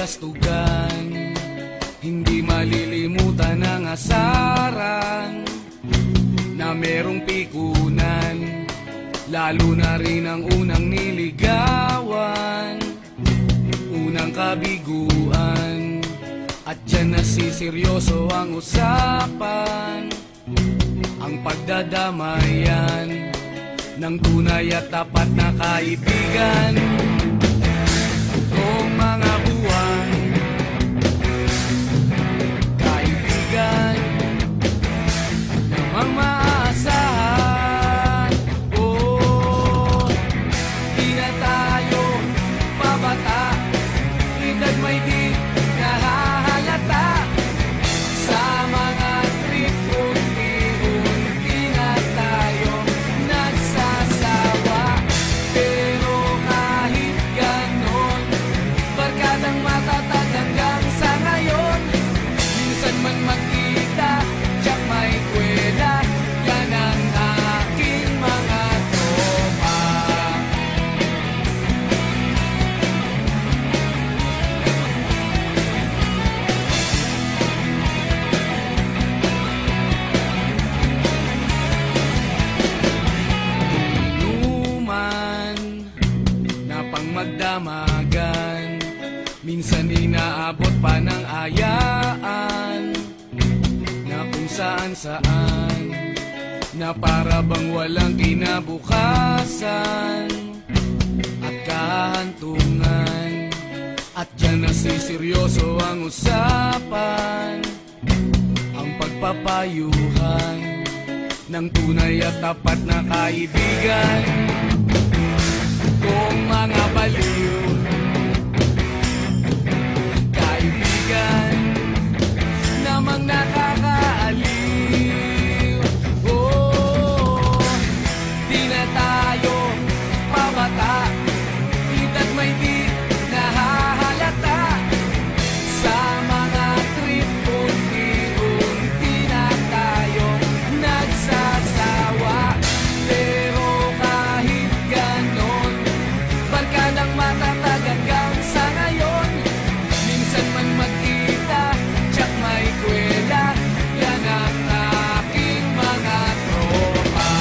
kabalastugan, hindi malilimutan ang asaran na merong pikunan, lalo na rin ang unang niligawan, unang kabiguan. At dyan nasiseryoso ang usapan, ang pagdadamayan ng tunay at tapat na kaibigan. Kung mga buwan, kaibigan namang maaasahan. Oh, di na tayo pabata, edad may di nahahalata. Sa mga trip, unti-unti na tayo nagsasawa. Pero kahit ganon, barkadang matatag hanggang sa ngayon. Minsan man magkita, tiyak may kwela, yan ang aking mga tropa. Inuman na pang magdamagan, minsan inaabot pa ng ayaan, na kung saan-saan, na para bang walang kinabukasan at kahantungan. At dyan nasiseryoso ang usapan, ang pagpapayuhan ng tunay at tapat na kaibigan. Kung mga baliw, kaibigan namang nakakaaliw. Oh, di na tayo pabata, edad may di nahahalata. Sa mga trip, unti-unti na tayo nagsasawa. Pero kahit ganon, barkadang matatag hanggang sa ngayon. Minsan man magkita, tiyak may kwela, yan ang aking mga tropa.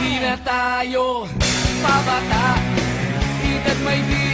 Di na tayo pabata, edad may di